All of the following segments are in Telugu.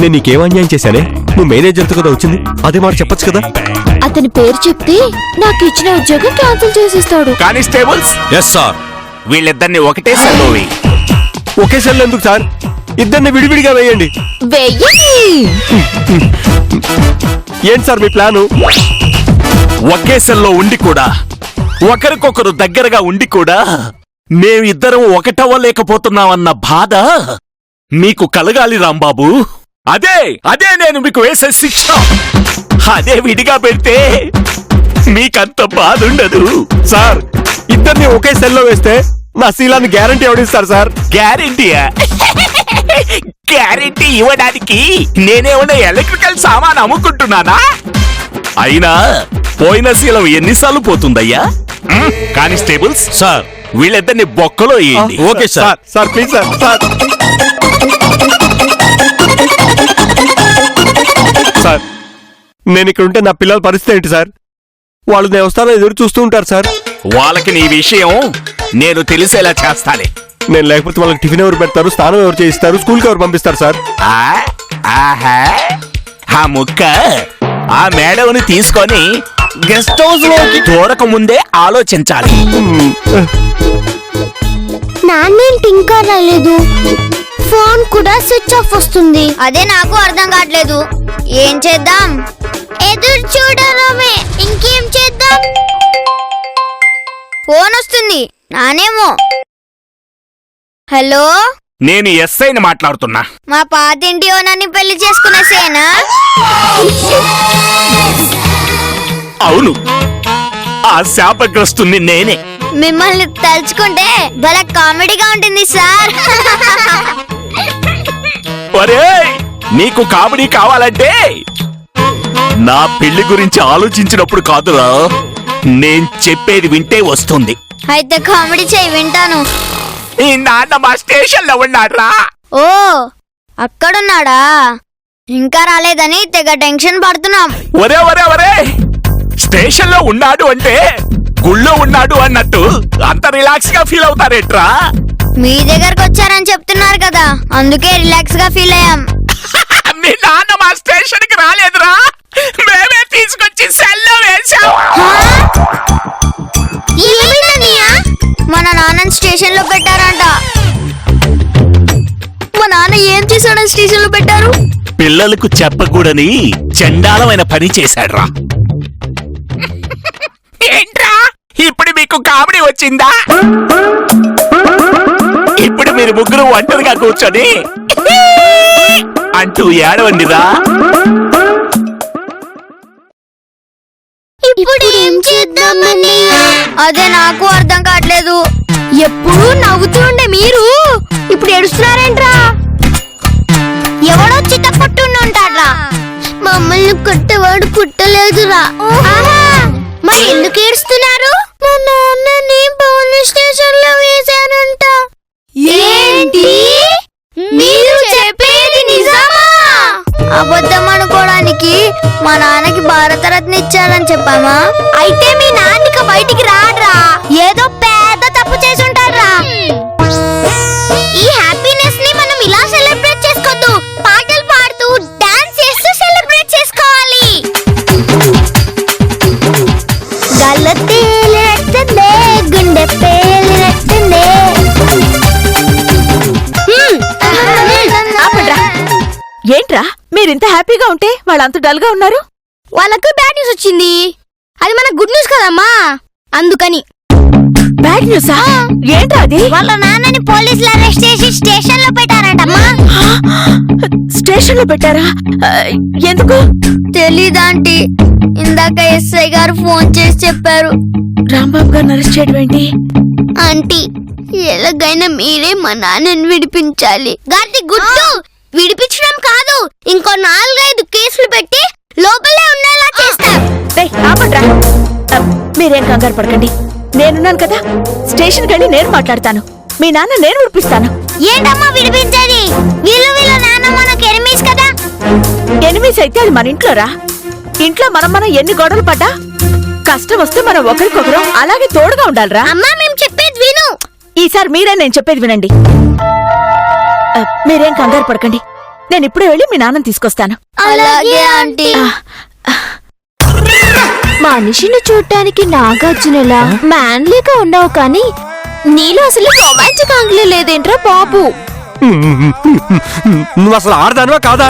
నేను నీకేం అన్యాయం చేశానే? నువ్వు మేనేజర్తో కదా వచ్చింది, అదే మాట చెప్పొచ్చు కదా. అతని పేరు చెప్తే నాకు ఇచ్చిన ఉద్యోగం క్యాన్సిల్ చేసేస్తాడు. Constables, yes sir. వీళ్ళిద్దరిని ఒకటే సెల్లో వేయి. ఒకే సెల్ ఎందుకు సార్? ఇద్దరిని విడివిడిగా వేయండి. వెయ్యి. ఏంటి సార్ మీ ప్లాను? ఒకే సెల్లో ఉండి కూడా, ఒకరికొకరు దగ్గరగా ఉండి కూడా మేమిద్దరం ఒకటవ్వలేకపోతున్నామన్న బాధ మీకు కలగాలి రాంబాబు. అదే నేను మీకు వేసే శిక్ష. అదే విడిగా పెడితే మీకంత బాధ ఉండదు. సార్, ఇద్దరిని ఒకే సెల్లో వేస్తే నా శీలాన్ని గ్యారంటీ ఎవడిస్తారు సార్? గ్యారెంటీయా? గ్యారెంటీ ఇవ్వడానికి నేనేమన్నా ఎలక్ట్రికల్ సామాన్ అమ్ముకుంటున్నానా? అయినా పోయిన శీలం ఎన్నిసార్లు పోతుందయ్యా? Constables sir. వీళ్ళిద్దరిని బొక్కలో వేయండి. Okay sir. Sir please sir. Sir sir, నేను ఇక్కడ ఉంటే నా పిల్లల పరిస్థితి ఏంటి సార్? వాళ్ళు నేను వస్తానో ఎదురు చూస్తూ ఉంటారు సార్. వాళ్ళకి నీ విషయం నేను తెలిసేలా చేస్తాలే. నేను లేకపోతే వాళ్ళకి టిఫిన్ ఎవరు పెడతారు, స్నానం ఎవరు చేయిస్తారు, స్కూల్కి ఎవరు పంపిస్తారు సార్? ఆహా, ఆ ముక్క ఆ మేడవుని తీసుకొని గెస్ట్ హౌస్ లోకి దూరక ముందే ఆలోచించాలి. నాన్నేంటి ఇంకా రాలేదు? ఫోన్ కూడా స్విచ్ ఆఫ్ వస్తుంది. అదే నాకు అర్థం కావట్లేదు. ఏం చేద్దాం? ఎదురు చూడరమే, ఇంకేం చేద్దాం? ఫోన్ వస్తుంది. నానేమో. హలో, నేను ఎస్ఐని మాట్లాడుతున్నా. మా పాతింటి ఓనర్ని పెళ్లి చేసుకున్న సేనా? అవును, ఆ శాపగ్రస్తుని నేనే. మిమ్మల్ని తలుచుకుంటే భలే కామెడీగా ఉంటుంది సార్. ఒరేయ్, నీకు కామెడీ కావాలంటే నా పెళ్లి గురించి ఆలోచించినప్పుడు కాదురా, నేను చెప్పేది వింటే వస్తుంది. అయితే కామెడీ చేయి, వింటాను. ఈ నాన్న మా స్టేషన్ లో ఉన్నాడ్రా. ఓ, అక్కడున్నాడా? ఇంకా రాలేదని తెగ టెన్షన్ పడుతున్నాం. ఒరే ఒరే ఒరే, స్టేషన్ లో ఉన్నాడు అంటే గుళ్ళో ఉన్నాడు అన్నట్టు అంత రిలాక్స్ గా ఫీల్ అవుతారేట్రా? మీ దగ్గరకు వచ్చారని చెప్తున్నారు కదా, అందుకే రిలాక్స్ గా ఫీల్ అయ్యాం. మీ నాన్న మా స్టేషన్ కి రాలేదురా, మేమే తీసుకొచ్చి సెల్లో వేశాం. మన నాన్నని స్టేషన్ లో పెట్టారంట. మా నాన్న ఏం చేశాడని స్టేషన్ లో పెట్టారు? పిల్లలకు చెప్పకూడని చండాలమైన పని చేశాడ్రా. ఏంట్రా, ఇప్పుడు మీకు కామెడీ వచ్చిందా? ఇప్పుడు మీరు ముగ్గురు ఒంటరిగా కూర్చొని అంటూ ఏడవండిరా. ఇప్పుడు ఏం చేద్దామని? అదే నాకు అర్థం కావట్లేదు. ఎప్పుడు నవ్వుతూ ఉండే మీరు ఇప్పుడు ఏడుస్తున్నారేంట్రా? ఎవడో చిత్త కొట్టుండి ఉంటాడ్రా. మమ్మల్ని కొట్టేవాడు కుట్టలేదురా. మరి ఎందుకు ఏడుస్తున్నారు? మా నాన్నని పోలీస్ స్టేషన్ లో వేశారంట. ఏంటి? మీరు చెప్పేది నిజమా? అబద్ధం అనుకోవడానికి మా నాన్నకి భారతరత్న ఇచ్చారని చెప్పామా? అయితే మీ నాన్నక బయటికి రాడ్రా. ఏదో పెద్ద తప్పు చేసి ఉంటారా. ఈ హ్యాపీనెస్ ని మనం ఇలా సెలబ్రేట్ చేసుకోవద్దు. పాటలు పాడుతూ డాన్స్ చేస్తూ సెలబ్రేట్ చేసుకోవాలి. గాల్లో తేలినట్టుంది, గుండె పేలినట్టుంది. ఏంట్రా మీరింత హ్యాపీగా ఉంటే వాళ్ళంత డల్ గా ఉన్నారు? వాళ్ళకు బ్యాడ్ న్యూస్ వచ్చింది. అది మన గుడ్ న్యూస్ కదమ్మా, అందుకని. బ్యాడ్ న్యూసా? ఏంట్రా అది? వాళ్ళ నాన్నని పోలీసులు అరెస్ట్ చేసి స్టేషన్ లో పెట్టారంటమ్మా. స్టేషన్ లో పెట్టారా? ఎందుకు? తెలీదాంటీ, ఇందాక ఎస్ఐ గారు ఫోన్ చేసి చెప్పారు. రాంబాబు గారిని అరెస్ట్ చేయడం ఏంటి? ఆంటీ, ఎలాగైనా మీరే మా నాన్నని విడిపించాలి. గారి గుడ్డు విడిపించడం కాదు, ఇంకో 4-5 కేసులు పెట్టి లోపలే ఉండేలా చేస్తాం. ఆపండ్రా, మీరేం కంగారు పడకండి, నేనున్నాను కదా. స్టేషన్ కెళ్ళి నేను మాట్లాడతాను. మీ నాన్న నేను విడిపిస్తాను. ఏంటమ్మా విడిపించేది? వీళ్ళ నాన్న మనకు ఎనిమీస్ కదా. ఎనిమీస్ అయితే అది మన ఇంట్లో రా. ఇంట్లో మనం ఎన్ని గొడవలు పడ్డా కష్టం వస్తే మనం ఒకరికొకరం అలాగే తోడుగా ఉండాలిరా. అమ్మా, మేము చెప్పేది విను. ఈసారి మీరే నేను చెప్పేది వినండి. మీరేం కంగారు పడకండి, నేను ఇప్పుడే వెళ్ళి మీ నాన్నని తీసుకొస్తాను. అలాగే ఆంటీ. మనిషిని చూడటానికి నాగార్జునలా మ్యాన్లీగా ఉన్నావు కానీ నీలో అసలు రొమాంటిక్ ఆంగ్లే లేదేంట్రా బాబు. నువ్వు అసలు ఆడదానివా కాదా?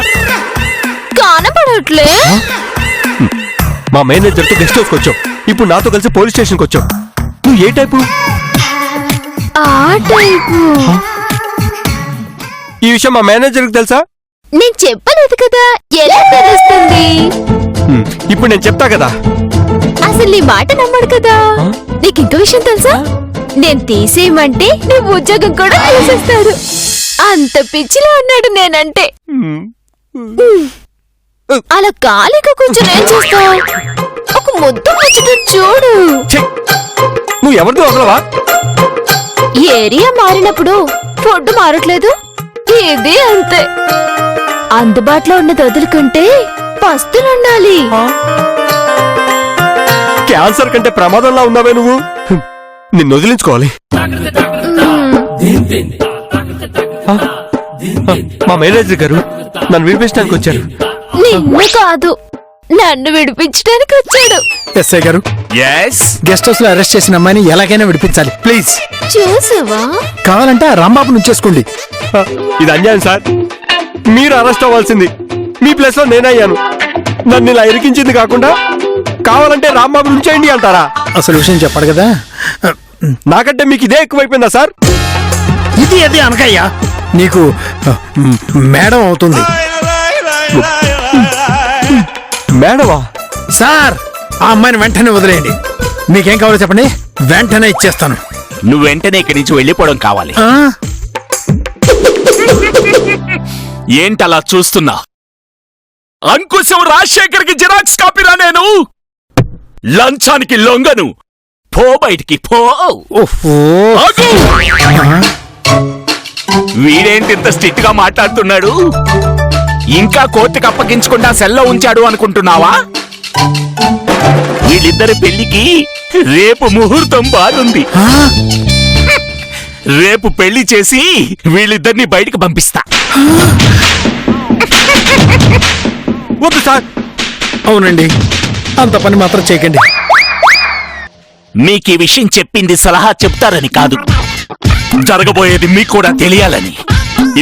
కనపడట్లే. మా మేనేజర్తో గెస్ట్ హౌస్కి వచ్చావు, ఇప్పుడు నాతో కలిసి పోలీస్ స్టేషన్కి వచ్చావు. నువ్వు ఏ టైపు? ఆ టైపు. ఈ విషయం మా మేనేజర్కి తెలుసా? నేను చెప్పలేదు కదా, ఎలా తెలుస్తుంది? ఇప్పుడు నేను చెప్తా కదా. అసలు నీ మాట నమ్మడు కదా. నీకు ఇంకో విషయం తెలుసా? నేను తీసేయమంటే నువ్వు ఉద్యోగం కూడా తీసేస్తాడు. అంత పిచ్చిలో ఉన్నాడు నేనంటే. అలా ఖాళీగా కూర్చొని ఏం చేస్తావు? ఒక ముద్దు ముచ్చట చూడు. నువ్వు ఎవరితో వదలవా? ఏరియా మారినప్పుడు ఫుడ్ మారట్లేదు, ఇది అంతే. అందుబాటులో ఉన్నది వదులుకుంటే పస్తులుండాలి. క్యాన్సర్ కంటే ప్రమాదంలా ఉన్నావే నువ్వు. నిన్ను వదిలించుకోవాలి. మా మేనేజర్ గారు నన్ను విడిపించడానికి వచ్చారు. నిన్ను కాదు, నన్ను విడిపించడానికి వచ్చాడు. ఎస్ఐ గారు, ఎస్ గెస్ట్ హౌస్ లో అరెస్ట్ చేసిన అమ్మాయిని ఎలాగైనా విడిపించాలి ప్లీజ్. చూసావా? కావాలంటే ఆ రాంబాబుని ఉంచేసుకోండి. ఇది అన్యాయం సార్. మీరు అరెస్ట్ అవ్వాల్సింది. మీ ప్లేస్ లో నేనయ్యాను. నన్ను ఇలా ఇరికించింది కాకుండా కావాలంటే రాంబాబు ఉంచేయండి అంటారా? అసలు విషయం చెప్పాడు కదా. నాకంటే మీకు ఇదే ఎక్కువైపోయిందా సార్? ఇది అది అనకయ్యా, నీకు మేడం అవుతుంది. మేడమా? సార్, ఆ అమ్మాయిని వెంటనే వదిలేయండి. మీకేం కావాలో చెప్పండి, వెంటనే ఇచ్చేస్తాను. నువ్వు వెంటనే ఇక్కడి నుంచి వెళ్ళిపోవడం కావాలి. ఆ? ఏంటలా చూస్తున్నా? అంకుశం రాజశేఖర్కి జిరాక్స్ కాపీరా నేను. లంచానికి లొంగను. పో బయటికి పో. ఓహో. ఆగు! వీడేంటి ఇంత స్ట్రిక్ట్ గా మాట్లాడుతున్నాడు? ఇంకా కోర్టుకు అప్పగించకుండా సెల్లో ఉంచాడు అనుకుంటున్నావా? వీళ్ళిద్దరి పెళ్లికి రేపు ముహూర్తం బాగుంది. రేపు పెళ్లి చేసి వీళ్ళిద్దరిని బయటికి పంపిస్తా. వద్దు సార్. అవునండి, అంత పని మాత్రం చేయకండి. మీకు ఈ విషయం చెప్పింది సలహా చెప్తారని కాదు, జరగబోయేది మీకు కూడా తెలియాలని.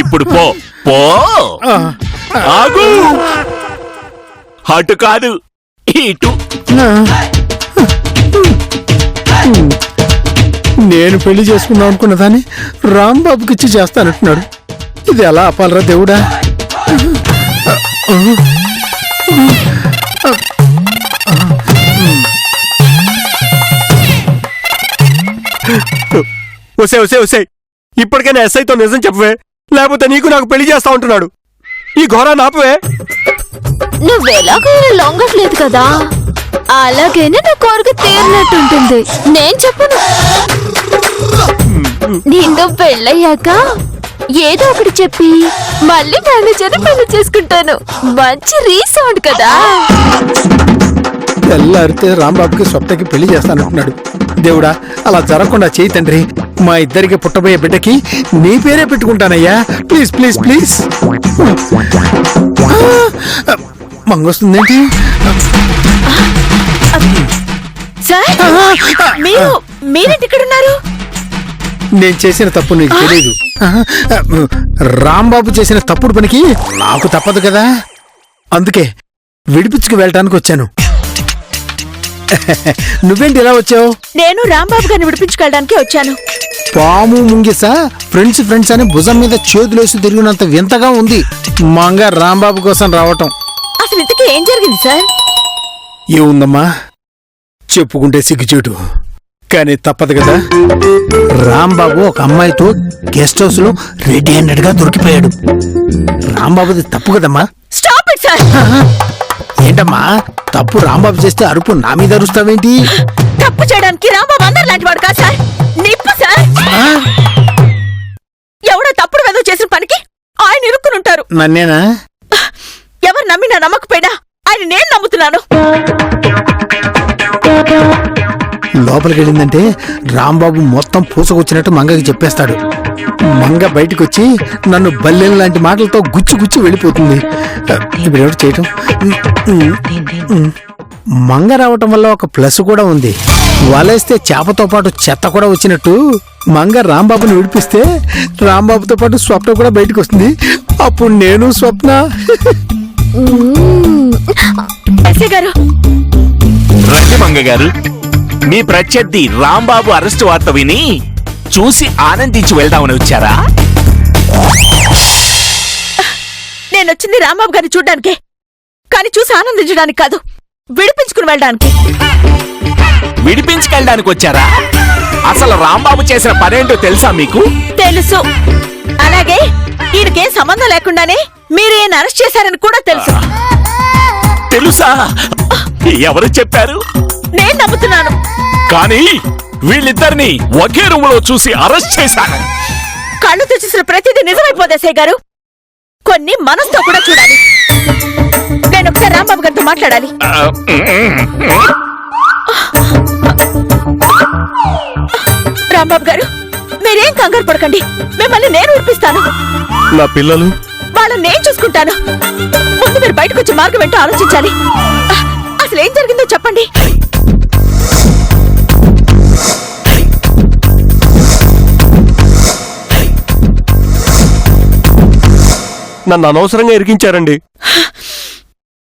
ఇప్పుడు పో పో. ఆ, ఆగు. అటు కాదు, ఇటు. ఆ. నేను పెళ్లి చేసుకుందాం అనుకున్న దాన్ని రాంబాబుకి ఇచ్చి చేస్తానంటున్నాడు. ఇది ఎలా ఆపాలరా దేవుడా? ఒసే ఒసే ఒసే, ఇప్పటికైనా ఎస్ఐతో నిజం చెప్పవే, లేకపోతే నీకు నాకు పెళ్లి చేస్తా ఉంటున్నాడు. ఈ ఘోరాన్ని ఆపవే. నువ్వెలాగైనా లొంగట్లేదు కదా, అలాగైనా నా కోరిక తీరినట్టుంటుంది. నేను చెప్పను. నీతో పెళ్ళయ్యాక ఏదో ఒకటి చెప్పి మళ్ళీ మేనేజర్ పెళ్లి చేసుకుంటాను. మంచి రీసౌండ్ కదా. తెల్లారితే రాంబాబుకి స్వప్నకి పెళ్లి చేస్తానంటున్నాడు. దేవుడా, అలా జరగకుండా చేయి తండ్రి. మా ఇద్దరికి పుట్టబోయే బిడ్డకి నీ పేరే పెట్టుకుంటానయ్యా. Please please please. మంగొస్తుందేంటి? సార్, మీరేంటి ఇక్కడున్నారు? నేను చేసిన తప్పు నీకు తెలియదు. రాంబాబు చేసిన తప్పుడు పనికి నాకు తప్పదు కదా, అందుకే విడిపించుకు వెళ్ళటానికి వచ్చాను. నువ్వేంటి ఇలా వచ్చావు? నేను రాంబాబు గారిని విడిపించుకెళ్ళడానికి వచ్చాను. పాము ముంగిస ఫ్రెండ్స్ ఫ్రెండ్స్ అని భుజం మీద చేతులేసి తిరిగినంత వింతగా ఉంది మంగ రాంబాబు కోసం రావటం. అసలు ఇంతకీ ఏం జరిగింది సార్? ఏముందమ్మా, చెప్పుకుంటే సిగ్గుచేటు, కానీ తప్పదు కదా. రాంబాబు ఒక అమ్మాయితో గెస్ట్ హౌస్ లో రెడీ హ్యాండెడ్ గా దొరికిపోయాడు. రాంబాబుది తప్పు కదమ్మా. Stop it sir. ఏంటమ్మా, తప్పు రాంబాబు చేస్తే అరుపు నా మీద అరుస్తావేంటి? తప్పు చేయడానికి రాంబాబు అందరు లాంటి వాడు కాదు సార్. నిప్పు సార్. ఎవడో తప్పుడు వెదవ చేసిన పనికి ఆయన ఇరుక్కునుంటారు. నన్నేనా? ఎవరు నమ్మినా నమ్మకపోయినా ఆయన నేను నమ్ముతున్నాను. లోపలికి వెళ్ళిందంటే రాంబాబు మొత్తం పూసకొచ్చినట్టు మంగకి చెప్పేస్తాడు. మంగ బయటకు వచ్చి నన్ను బల్లెం లాంటి మాటలతో గుచ్చి గుచ్చి వెళ్ళిపోతుంది. ఇప్పుడు ఎవరు చేయటం? మంగ రావటం వల్ల ఒక ప్లస్ కూడా ఉంది. వలేస్తే చేపతో పాటు చెత్త కూడా వచ్చినట్టు మంగ రాంబాబుని విడిపిస్తే రాంబాబుతో పాటు స్వప్న కూడా బయటకు వస్తుంది. అప్పుడు నేను స్వప్న ఎస్ఐ గారు, రండి మంగ గారు. మీ ప్రత్యర్థి రాంబాబు అరెస్ట్ వార్త విని చూసి ఆనందించి వెళ్దామని వచ్చారా? నేనొచ్చింది రాంబాబు గారిని చూడ్డానికే, కానీ చూసి ఆనందించడానికి కాదు, విడిపించుకుని వెళ్ళడానికి. విడిపించుకెళ్ళడానికి వచ్చారా? అసలు రాంబాబు చేసిన పనేంటో తెలుసా మీకు? తెలుసు. అలాగే ఈయనకేం సంబంధం లేకుండానే మీరు ఈయన అరెస్ట్ చేశారని కూడా తెలుసు. తెలుసా? ఎవరు చెప్పారు? నేను నమ్ముతున్నాను. కానీ వీళ్ళిద్దరిని ఒకే రూములో చూసి అరెస్ట్ చేశాను. కళ్ళు తెచ్చేసిన ప్రతిదీ నిజమైపోతే ఎస్ఐ గారు, కొన్ని మనసుతో కూడా చూడాలి. నేను ఒకసారి రాంబాబు గారితో మాట్లాడాలి. రాంబాబు గారు, మీరేం కంగారు పడకండి, మిమ్మల్ని నేను విడిపిస్తాను. నా పిల్లలు? వాళ్ళని నేను చూసుకుంటాను. ముందు మీరు బయటకు వచ్చే మార్గం ఏంటో ఆలోచించాలి. అసలు ఏం జరిగిందో చెప్పండి. నన్ను అనవసరంగా ఇరికించారండి.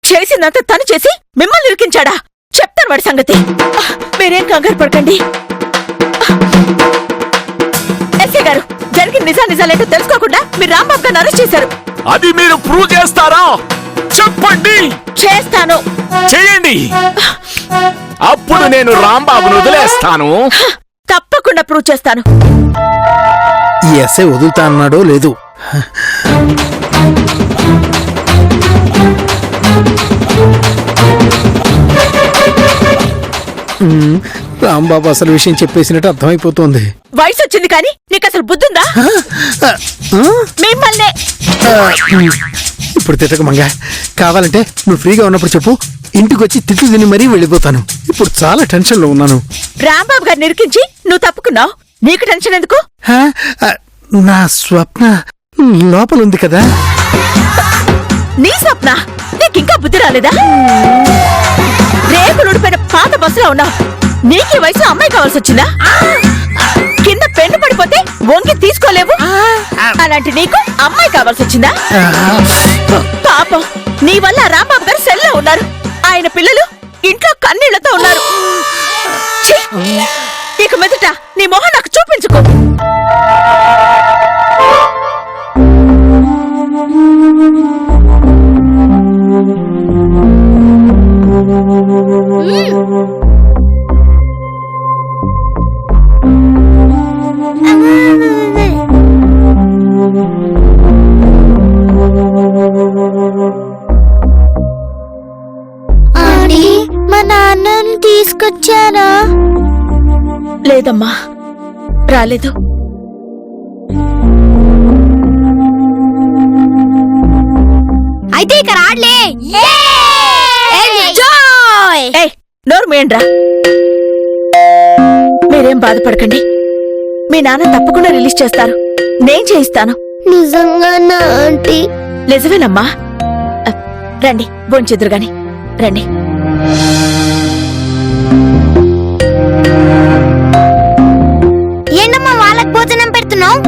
చేసిందంతా తను చేసి మిమ్మల్ని ఇరికించాడా? చెప్తాను వాడి సంగతి. మీరేం కంగారు పడకండి. ఎస్ఐ గారు, జరిగిన నిజాలేంటో తెలుసుకోకుండా మీరు రాంబాబు గారిని అరెస్ట్ చేశారు. అది మీరు ప్రూవ్ చేస్తారా? చెప్పండి. చేస్తాను. చేయండి. అప్పుడు నేను రాంబాబును వదిలేస్తాను. తప్పకుండా ప్రూవ్ చేస్తాను. ఈ ఎస్ఐ వదులుతా అన్నాడో లేదు. రాంబాబు అసలు విషయం చెప్పేసినట్టు అర్థమైపోతుంది. వయసు వచ్చింది కానీ నీకు అసలు బుద్ధుందా? మిమ్మల్నే. ఇప్పుడు తిట్టక మంగ, కావాలంటే నువ్వు ఫ్రీగా ఉన్నప్పుడు చెప్పు, ఇంటికి వచ్చి తిట్లు తిని మరీ వెళ్ళిపోతాను. ఇప్పుడు చాలా టెన్షన్ లో ఉన్నాను. రాంబాబు గారిని ఇరికించి నువ్వు తప్పుకున్నావు, నీకు టెన్షన్ ఎందుకు? నా స్వప్న లోపలుంది కదా. నీ స్వప్న? నీకింకా బుద్ధి రాలేదా? రేపు నుడిపోయిన పాత బస్సులో ఉన్నావు. నీకీ వయసు అమ్మాయి కావాల్సి వచ్చిందా? కింద పెన్ను పడిపోతే వంగి తీసుకోలేవు, అలాంటి నీకు అమ్మాయి కావాల్సి వచ్చిందా? పాపం, నీ వల్ల రాంబాబు గారు సెల్లో ఉన్నారు. ఆయన పిల్లలు ఇంట్లో కన్నీళ్లతో ఉన్నారు. ఛీ! ఇక మీదట నీ మొహం నాకు చూపించుకో. ఆంటీ, మా నాన్నని తీసుకొచ్చారా? లేదమ్మా, రాలేదు. అయితే ఇక రాడ్లే. ఏయ్, నోరు మేండ్రా. మీరేం బాధపడకండి, మీ నాన్న తప్పకుండా రిలీజ్ చేస్తారు. నేను చేయిస్తాను. నిజంగానా ఆంటీ? నిజమేనమ్మా. రండి, భోంచెద్దురు గాని రండి. ఏంటమ్మా వాళ్ళకి భోజనం పెడుతున్నావు?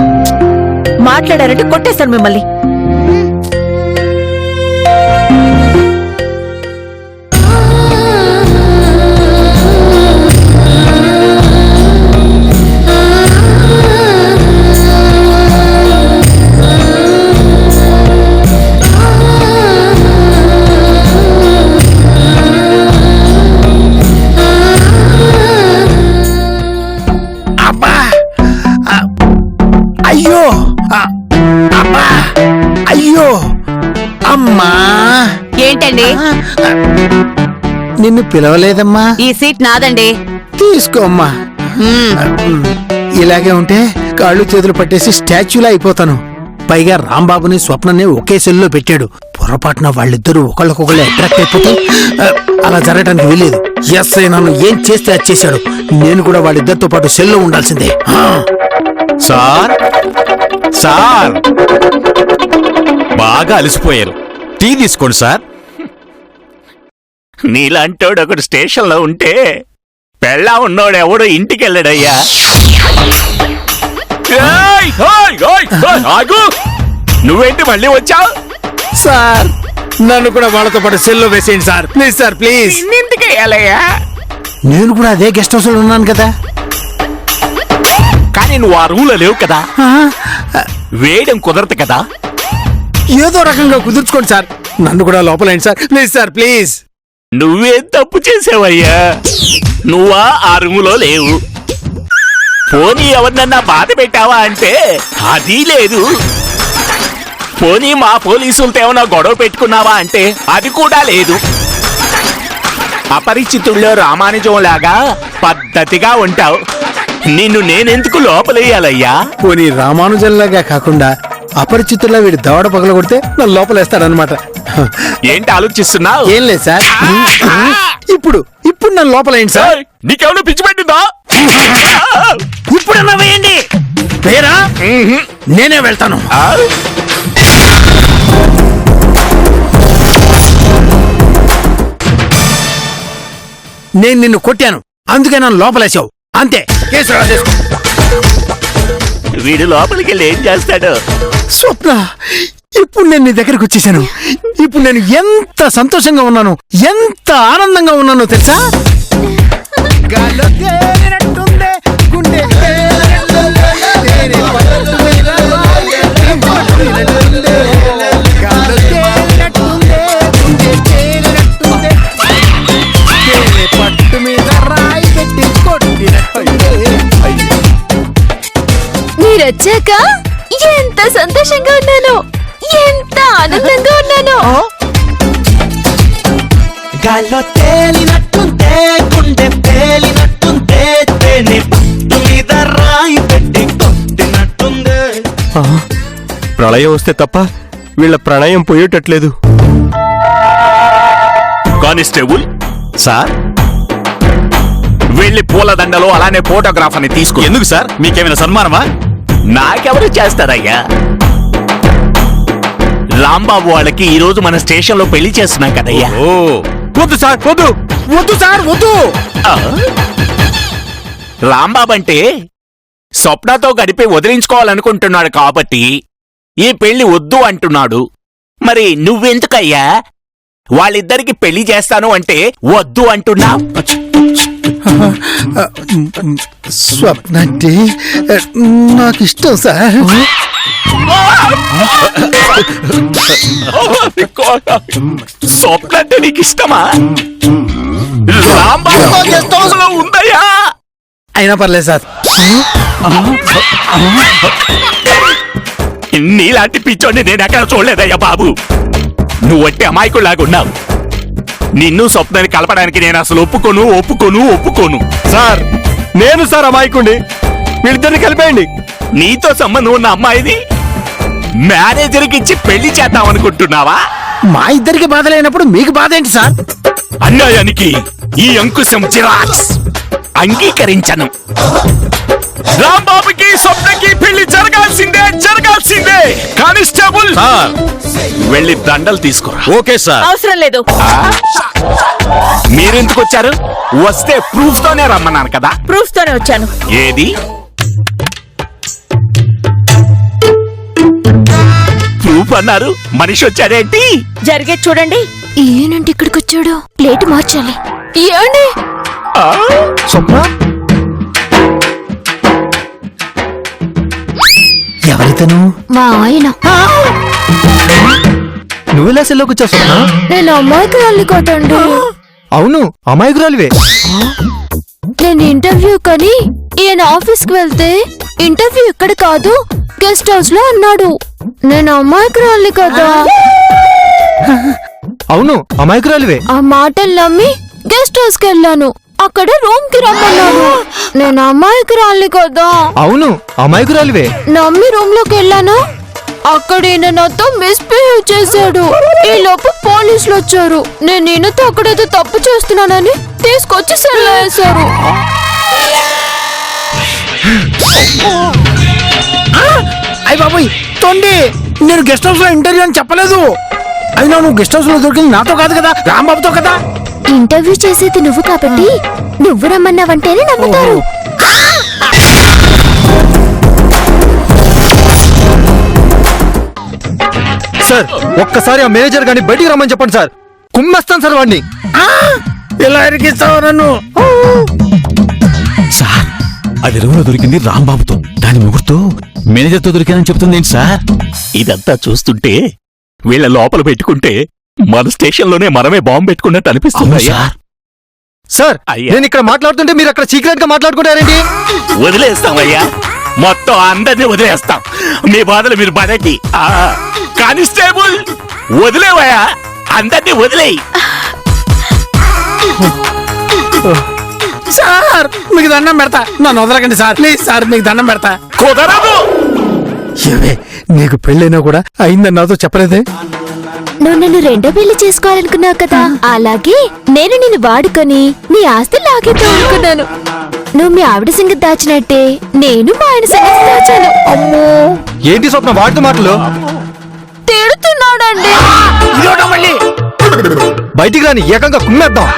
మాట్లాడారంటే కొట్టేస్తాను మిమ్మల్ని. అయ్యో అమ్మా, అయ్యో అమ్మా. ఏంటండి? నిన్ను పిలవలేదమ్మా. ఈ సీట్ నాదండి. తీసుకోమ్మా. ఇలాగే ఉంటే కాళ్ళు చేతులు పట్టేసి స్టాచ్యూలా అయిపోతాను. పైగా రాంబాబుని స్వప్నని ఒకే సెల్లో పెట్టాడు. పొరపాటున వాళ్ళిద్దరూ ఒకళ్ళకొకళ్ళు అట్రాక్ట్ అయిపోతే అలా జరగడానికి వీలేదు. ఎస్ఐ నన్ను ఏం చేస్తే అది చేశాడు. నేను కూడా వాళ్ళిద్దరితో పాటు సెల్లో ఉండాల్సిందే. సార్ సార్ బాగా అలసిపోయారు, టీ తీసుకోండి సార్. నీలాంటోడు ఒకడు స్టేషన్లో ఉంటే పెళ్ళా ఉన్నోడు ఎవడు ఇంటికి వెళ్ళాడయ్యా. ఏయ్, ఓయ్, ఓయ్, ఓయ్, ఆగు! నువ్వేంటి మళ్ళీ వచ్చావు? సార్ నన్ను కూడా వాళ్ళతో పాటు సెల్లో వేసేయండి సార్, ప్లీజ్ సార్ ప్లీజ్. నిన్నెందుకు వేయాలయ్యా? నేను కూడా అదే గెస్ట్ హౌస్ లో ఉన్నాను కదా. కానీ నువ్వు ఆ రూమ్ లో లేవు కదా, వేయడం కుదరదు కదా. ఏదో రకంగా కుదుర్చుకోండి సార్, నన్ను కూడా లోపలేండి సార్, ప్లీజ్ సార్ ప్లీజ్. నువ్వేం తప్పు చేసావయ్యా? నువ్వా ఆ రూములో లేవు. పోనీ ఎవరినన్నా బాధ పెట్టావా అంటే అది లేదు. పోనీ మా పోలీసులతో ఏమైనా గొడవ పెట్టుకున్నావా అంటే అది కూడా లేదు. అపరిచితుల్లో రామానుజం లాగా పద్ధతిగా ఉంటావు. నిన్ను నేనెందుకు లోపలేయాలయ్యా? పోనీ రామానుజంలాగా కాకుండా అపరిచితుల్లా వీడి దవడ పగల కొడితే నన్ను లోపలేస్తాడనమాట. ఏంటి ఆలోచిస్తున్నావు? ఏం లేదు సార్, ఇప్పుడు ఇప్పుడు నన్ను లోపలేయండి సార్. ఏయ్, నీకెవరు పిచ్చి పెట్టిందా? ఇప్పుడన్నా వేయండి. వేరా నేనే వెళ్తాను. ఆ? నేను నిన్ను కొట్టాను, అందుకే నన్ను లోపలేసావు, అంతే. కేసు రాసేసుకో. వీడు లోపలికి వెళ్ళి ఏం చేస్తాడు? స్వప్న, ఇప్పుడు నేను నీ దగ్గరకు వచ్చేసాను. ఇప్పుడు నేను ఎంత సంతోషంగా ఉన్నాను, ఎంత ఆనందంగా ఉన్నానో తెలుసా? గాల్లో తేలినట్టుందే, గుండె తేలినట్టుందే, తేనె పట్టు మీద రాయి కొట్టినట్టుందే. గాల్లో తేలినట్టుందే, గుండె తేలినట్టుందే, తేనె పట్టు మీద రాయి పెట్టి కొట్టినట్టుందే. మీరొచ్చాక ఎంత సంతోషంగా ఉన్నాను, ఎంత ఆనందంగా ఉన్నాను. గాల్లో తేలినట్టుంటే, గుండె తేలినట్టుంటే, తేనె పట్టు మీద రాయి పెట్టి కొట్టినట్టుందే. ప్రళయం వస్తే తప్ప వీళ్ళ ప్రణయం పోయేటట్లేదు. కానిస్టేబుల్, సార్ వెళ్ళి పూలదండలో అలానే ఫోటోగ్రాఫ్ అని తీసుకో. ఎందుకు సార్, మీకేమైనా సన్మానమా? నాకెవరు చేస్తారయ్యా? రాంబాబు వాళ్ళకి ఈ రోజు మన స్టేషన్ లో పెళ్లి చేస్తున్నాం కదయ్యా. ఓ వద్దు సార్, వద్దు. వద్దు సార్, వద్దు. ఆ? రాంబాబు అంటే స్వప్నతో గడిపి వదిలించుకోవాలనుకుంటున్నాడు కాబట్టి ఈ పెళ్లి వద్దు అంటున్నాడు. మరి నువ్వెందుకయ్యా వాళ్ళిద్దరికి పెళ్లి చేస్తాను అంటే వద్దు అంటున్నా? స్వప్న అంటే నాకు ఇష్టం సార్. స్వప్న అంటే నీకు ఇష్టమా? రాంబాబుతో గెస్ట్ హౌస్ లో ఉందయ్యా. అయినా పర్లేదు సార్. నీలాంటి పిచ్చోని నేను ఎక్కడ చూడలేదయ్యా బాబు. నువ్వంటే అమాయకులాగున్నావు. నిన్ను స్వప్నాన్ని కలపడానికి నేను అసలు ఒప్పుకోను. సార్ నేను సార్ అమాయకుండి, వీళ్ళిద్దరిని కలిపేయండి. నీతో సంబంధం ఉన్న అమ్మాయిని మేనేజర్కి ఇచ్చి పెళ్లి చేద్దాం అనుకుంటున్నావా? మా ఇద్దరికి బాధ లేనప్పుడు మీకు బాధ ఏంటి సార్? అన్యాయానికి ఈ అంకుశం జిరాక్స్ అంగీకరించను. రాంబాబుకి స్వప్నకి పెళ్లి జరగాల్సిందే. కానిస్టేబుల్, సార్ వెళ్ళి దండలు తీసుకురా. Okay sir. అవసరం లేదు. మీరెందుకు వచ్చారు? వస్తే ప్రూఫ్ తోనే రమ్మన్నాను కదా. ప్రూఫ్ తోనే వచ్చాను. ఏది ప్రూఫ్ అన్నారు? మనిషి వచ్చాడేంటి? జరిగే చూడండి. ఏంటి ఇక్కడికి వచ్చాడు? ప్లేట్ మార్చాలి. ఏమండి? ఆ? స్వప్న, ఎవరితను? మా ఆయన. నువ్వెలా సెల్లోకి వచ్చావు స్వప్న? నేను అమ్మాయికి కొట్టండి. అవును, అమాయకురాలివే. నేను ఇంటర్వ్యూ కని ఈయన ఆఫీస్ కి వెళ్తే ఇంటర్వ్యూ ఇక్కడ కాదు గెస్ట్ హౌస్ లో అన్నాడు. నేను అమ్మాయికి కదా. అవును, అమాయకురాలివే. ఆ మాటలు నమ్మి గెస్ట్ హౌస్ కి వెళ్ళాను. అక్కడ రూమ్ కి రమ్మన్నాడు. నేను అమ్మాయికి కదా. అవును, అమాయకురాలివే. నమ్మి రూమ్ లోకి వెళ్ళాను. అక్కడ ఈయన నాతో మిస్బిహేవ్ చేశాడు. ఈ లోపు పోలీసులు వచ్చారు. నేను ఈయనతో అక్కడేదో తప్పు చేస్తున్నానని తీసుకొచ్చి సెల్ వేశారు. అయ్య బాబోయ్ తొండి, నేను గెస్ట్ హౌస్ లో ఇంటర్వ్యూ అని చెప్పలేదు. అయినా నువ్వు గెస్ట్ హౌస్ లో దొరికింది నాతో కాదు కదా, రాంబాబుతో కదా. ఇంటర్వ్యూ చేసేది నువ్వు కాబట్టి నువ్వు రమ్మన్నావంటేనే నమ్ముతారు. సార్ ఒక్కసారి ఆ మేనేజర్ గాని బయటికి రమ్మని చెప్పండి సార్, కుమ్మేస్తాను సార్ వాడిని. ఇలా ఇరికిస్తావు నన్ను. సార్ అది రూమ్లో దొరికింది రాంబాబుతో, దాని ముగ్గురుతో మేనేజర్తో దొరికానని చెప్తుంది ఏంటి సార్? ఇదంతా చూస్తుంటే వీళ్ళ లోపల పెట్టుకుంటే మన స్టేషన్ లోనే మనమే బాంబు పెట్టుకున్నట్టు అనిపిస్తుంది అవును అయ్యా. సార్. సార్ అయ్యా. నేను ఇక్కడ మాట్లాడుతుంటే మీరు అక్కడ సీక్రెట్ గా మాట్లాడుకుంటారేంటి? వదిలేస్తామయ్యా, మొత్తం అందరినీ వదిలేస్తాం. మీ బాధలు మీరు పడండి. కానిస్టేబుల్ వదిలేవయ్యా, అందరినీ వదిలేయి. సార్ మీకు దండం పెడతా, నన్ను వదలకండి సార్, ప్లీజ్ సార్, మీకు దండం పెడతా. కుదరదు. ఏవే, నీకు పెళ్ళైనా కూడా అయిందని నాతో చెప్పలేదే? నువ్వు నన్ను రెండో పెళ్లి చేసుకోవాలనుకున్నావు కదా, అలాగే నేను నిన్ను వాడుకొని నీ ఆస్తి లాగేద్దాం అనుకున్నాను. నువ్వు మీ ఆవిడ సంగతి దాచినట్టే నేను మా ఆయన సంగతి దాచాను. అమ్మో, ఏంటి స్వప్న వాడితో మాటలు? తిడుతున్నాడండి. ఇదోటా మళ్ళీ? బయటికి రాని, ఏకంగా కుమ్మేద్దాం.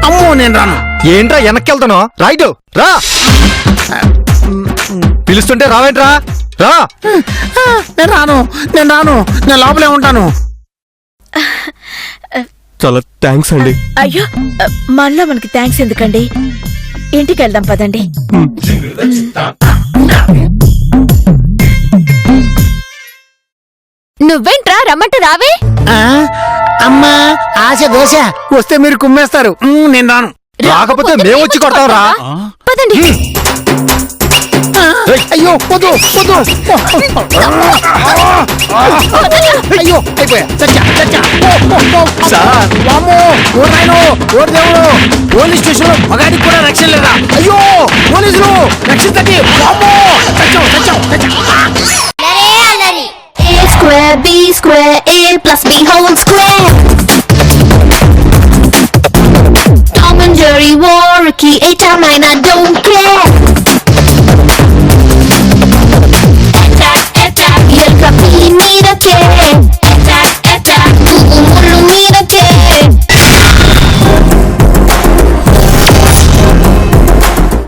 అమ్మో నేను రాను. ఏంట్రా వెనక్కి వెళ్తాను? రైట్ రా, పిలుస్తుంటే రావేంట్రా? రా. నేను రాను, నేను రాను, నేను లోపలే ఉంటాను. చాలా థ్యాంక్స్ అండి. అయ్యో మళ్ళా మనకి థ్యాంక్స్ ఎందుకండి, ఇంటికి వెళ్దాం పదండి. నువ్వేంట్రా రమ్మంటే రావే. అమ్మా ఆశ దోశ వస్తే మీరు కుమ్మేస్తారు. నేను రాను. రాకపోతే మేము వచ్చి కొడతాం రా. పదండి. అయ్యో వద్దు వద్దు. అయ్యో అయిపోయా, చచ్చా చచ్చా. సార్. వామ్మో, ఓ నాయనో, ఓ దేవుడు, పోలీస్ స్టేషన్ లో మగాడికి కూడా రక్షణ లేదా? అయ్యో పోలీసులు రక్షించండి. వామ్మో, చచ్చాం చచ్చాం చచ్చా. A square B square A plus B whole square.